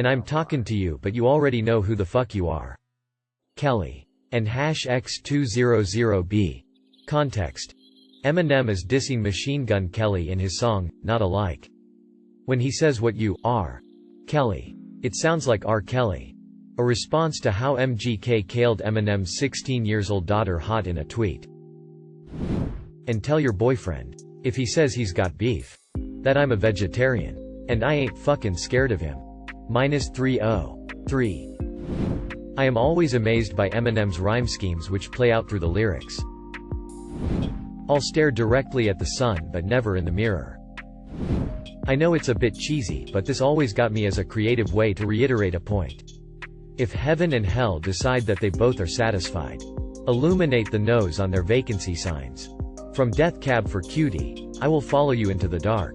And I'm talking to you, but you already know who the fuck you are. Kelly. And #X200B. Context. Eminem is dissing Machine Gun Kelly in his song, Not Alike. When he says what you are, Kelly, it sounds like R. Kelly. A response to how MGK killed Eminem's 16-year-old daughter hot in a tweet. And tell your boyfriend, if he says he's got beef, that I'm a vegetarian. And I ain't fucking scared of him. -303. I am always amazed by Eminem's rhyme schemes which play out through the lyrics. I'll stare directly at the sun but never in the mirror. I know it's a bit cheesy, but this always got me as a creative way to reiterate a point. If heaven and hell decide that they both are satisfied, illuminate the nose on their vacancy signs. From Death Cab for Cutie, I will follow you into the dark.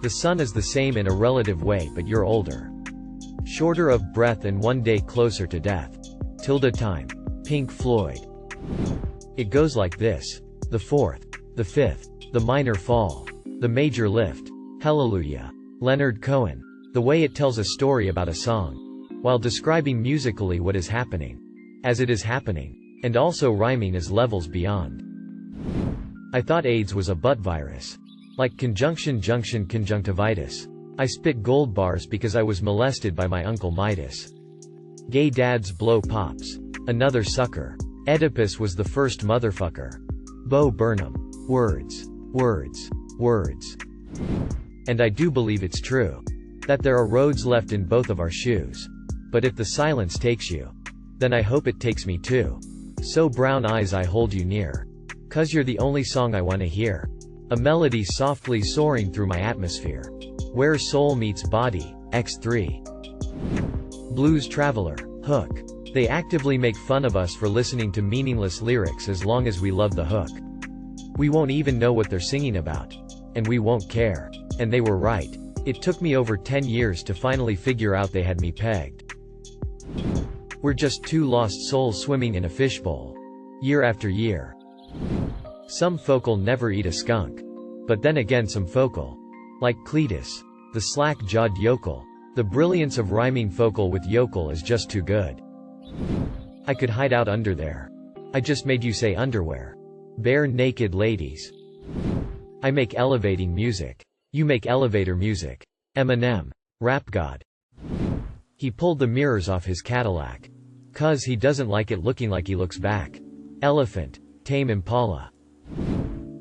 The sun is the same in a relative way, but you're older. Shorter of breath and one day closer to death. Tilde time. Pink Floyd. It goes like this. The fourth, the fifth, the minor fall, the major lift. Hallelujah. Leonard Cohen. The way it tells a story about a song, while describing musically what is happening, as it is happening, and also rhyming as levels beyond. I thought AIDS was a butt virus. Like conjunction junction conjunctivitis. I spit gold bars because I was molested by my Uncle Midas. Gay dads blow pops. Another sucker. Oedipus was the first motherfucker. Bo Burnham. Words. Words. Words. And I do believe it's true. That there are roads left in both of our shoes. But if the silence takes you, then I hope it takes me too. So brown eyes I hold you near. 'Cause you're the only song I wanna hear. A melody softly soaring through my atmosphere. Where soul meets body, X3. Blues Traveler, Hook. They actively make fun of us for listening to meaningless lyrics as long as we love the hook. We won't even know what they're singing about. And we won't care. And they were right. It took me over 10 years to finally figure out they had me pegged. We're just two lost souls swimming in a fishbowl. Year after year. Some folk'll never eat a skunk. But then again some folk'll. Like Cletus. The slack-jawed yokel. The brilliance of rhyming folk'll with yokel is just too good. I could hide out under there. I just made you say underwear. Bare naked ladies. I make elevating music. You make elevator music. Eminem. Rap God. He pulled the mirrors off his Cadillac. 'Cause he doesn't like it looking like he looks back. Elephant. Tame Impala.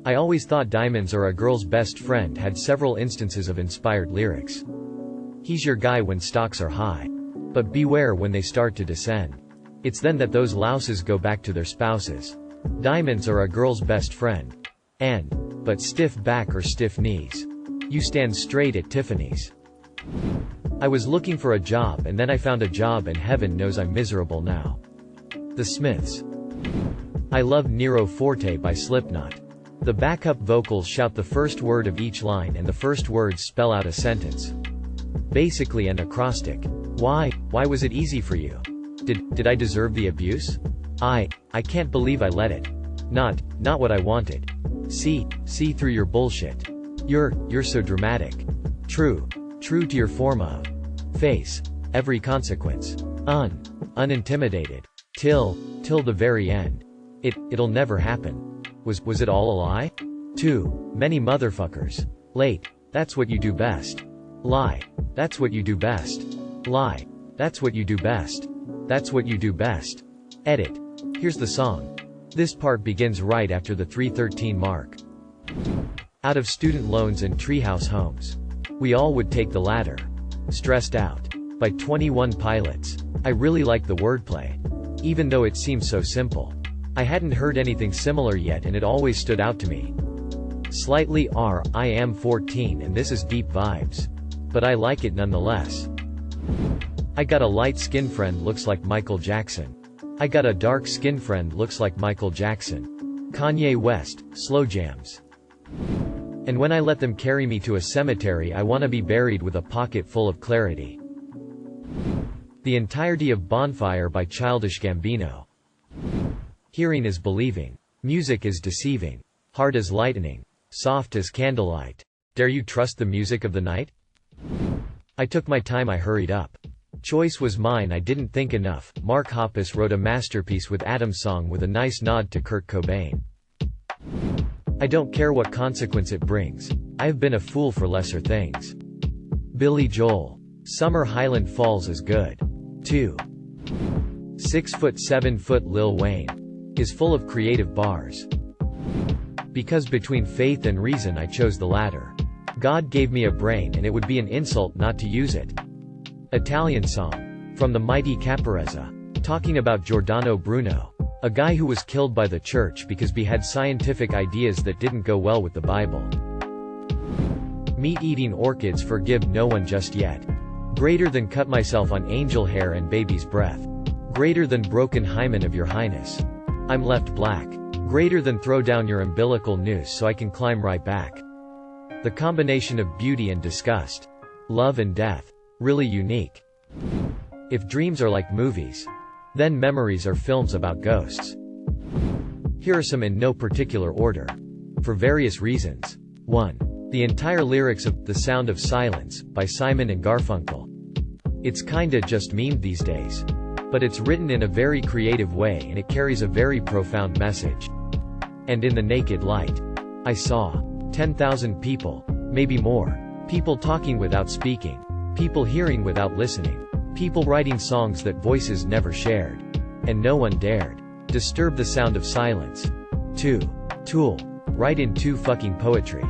I always thought Diamonds Are a Girl's Best Friend had several instances of inspired lyrics. He's your guy when stocks are high. But beware when they start to descend. It's then that those louses go back to their spouses. Diamonds are a girl's best friend. But stiff back or stiff knees. You stand straight at Tiffany's. I was looking for a job and then I found a job and heaven knows I'm miserable now. The Smiths. I love Nero Forte by Slipknot. The backup vocals shout the first word of each line and the first words spell out a sentence. Basically an acrostic. Why was it easy for you? Did I deserve the abuse? I can't believe I let it. Not what I wanted. See through your bullshit. You're so dramatic. True to your form of. Face. Every consequence. Unintimidated. Till the very end. It'll never happen. Was it all a lie? Too many motherfuckers. Late. That's what you do best. Lie. That's what you do best. Lie. That's what you do best. That's what you do best. Edit. Here's the song. This part begins right after the 313 mark. Out of student loans and treehouse homes. We all would take the latter. Stressed Out. By 21 Pilots. I really like the wordplay. Even though it seems so simple. I hadn't heard anything similar yet and it always stood out to me. Slightly I am 14 and this is deep vibes. But I like it nonetheless. I got a light-skinned friend looks like Michael Jackson. I got a dark-skinned friend looks like Michael Jackson. Kanye West, Slow Jams. And when I let them carry me to a cemetery I wanna be buried with a pocket full of clarity. The entirety of Bonfire by Childish Gambino. Hearing is believing. Music is deceiving. Hard as lightning. Soft as candlelight. Dare you trust the music of the night? I took my time, I hurried up. Choice was mine, I didn't think enough. Mark Hoppus wrote a masterpiece with Adam's song with a nice nod to Kurt Cobain. I don't care what consequence it brings. I have been a fool for lesser things. Billy Joel. Summer Highland Falls is good. 2. 6'7" 7" Lil Wayne. Is full of creative bars. Because between faith and reason I chose the latter. God gave me a brain and it would be an insult not to use it. Italian song. From the mighty Caparezza. Talking about Giordano Bruno. A guy who was killed by the church because he had scientific ideas that didn't go well with the Bible. Meat-eating orchids forgive no one just yet. Greater than cut myself on angel hair and baby's breath. Greater than broken hymen of your highness. I'm left black. Greater than throw down your umbilical noose so I can climb right back. The combination of beauty and disgust. Love and death. Really unique. If dreams are like movies, then memories are films about ghosts. Here are some in no particular order. For various reasons. 1. The entire lyrics of The Sound of Silence, by Simon and Garfunkel. It's kinda just memed these days. But it's written in a very creative way and it carries a very profound message. And In the Naked Light. I saw 10,000 people, maybe more. People talking without speaking. People hearing without listening. People writing songs that voices never shared. And no one dared disturb the sound of silence. 2. Tool. Write in 2 fucking poetry.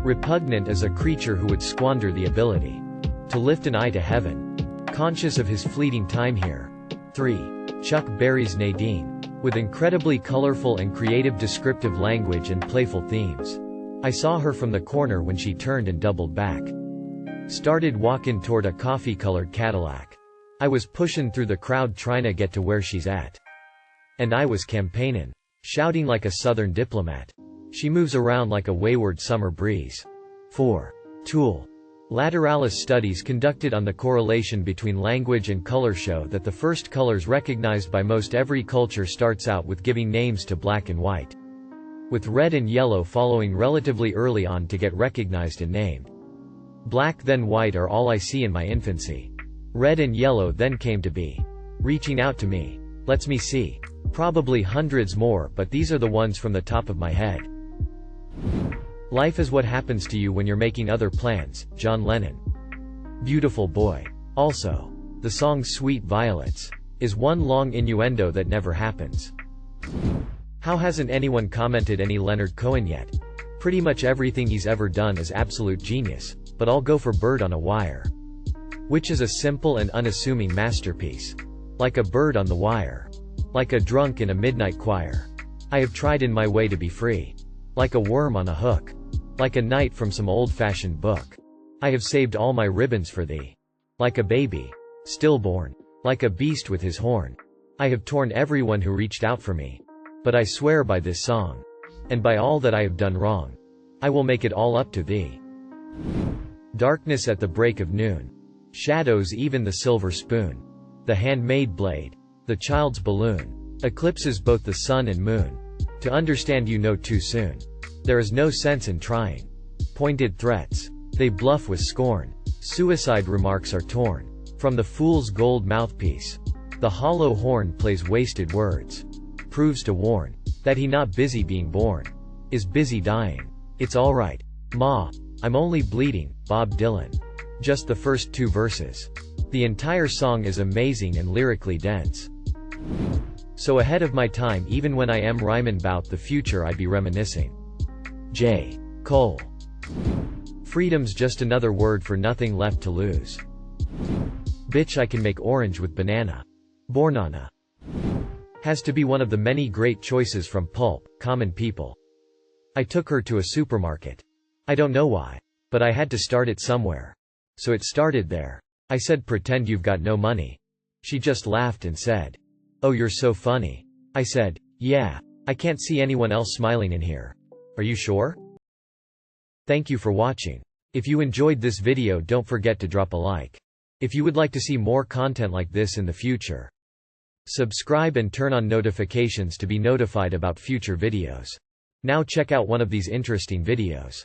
Repugnant as a creature who would squander the ability to lift an eye to heaven. Conscious of his fleeting time here. 3. Chuck Berry's Nadine. With incredibly colorful and creative descriptive language and playful themes. I saw her from the corner when she turned and doubled back. Started walking toward a coffee-colored Cadillac. I was pushing through the crowd trying to get to where she's at. And I was campaigning. Shouting like a southern diplomat. She moves around like a wayward summer breeze. 4. Tool. Lateralis studies conducted on the correlation between language and color show that the first colors recognized by most every culture starts out with giving names to black and white. With red and yellow following relatively early on to get recognized and named. Black then white are all I see in my infancy. Red and yellow then came to be. Reaching out to me. Lets me see. Probably hundreds more, but these are the ones from the top of my head. Life is what happens to you when you're making other plans, John Lennon. Beautiful boy. Also, the song Sweet Violets is one long innuendo that never happens. How hasn't anyone commented any Leonard Cohen yet? Pretty much everything he's ever done is absolute genius, but I'll go for Bird on a Wire. Which is a simple and unassuming masterpiece. Like a bird on the wire. Like a drunk in a midnight choir. I have tried in my way to be free. Like a worm on a hook. Like a knight from some old-fashioned book. I have saved all my ribbons for thee. Like a baby, stillborn. Like a beast with his horn. I have torn everyone who reached out for me. But I swear by this song. And by all that I have done wrong. I will make it all up to thee. Darkness at the break of noon. Shadows even the silver spoon. The handmade blade. The child's balloon. Eclipses both the sun and moon. To understand you know too soon. There is no sense in trying. Pointed threats. They bluff with scorn. Suicide remarks are torn from the fool's gold mouthpiece. The hollow horn plays wasted words. Proves to warn that he not busy being born. Is busy dying. It's alright, Ma. I'm only bleeding, Bob Dylan. Just the first 2 verses. The entire song is amazing and lyrically dense. So ahead of my time even when I am rhyming 'bout the future I be reminiscing. J. Cole. Freedom's just another word for nothing left to lose. Bitch I can make orange with banana. Bornana. Has to be one of the many great choices from Pulp, Common People. I took her to a supermarket. I don't know why. But I had to start it somewhere. So it started there. I said pretend you've got no money. She just laughed and said, "Oh you're so funny." I said, "Yeah. I can't see anyone else smiling in here. Are you sure?" Thank you for watching. If you enjoyed this video don't forget to drop a like. If you would like to see more content like this in the future, subscribe and turn on notifications to be notified about future videos. Now check out one of these interesting videos.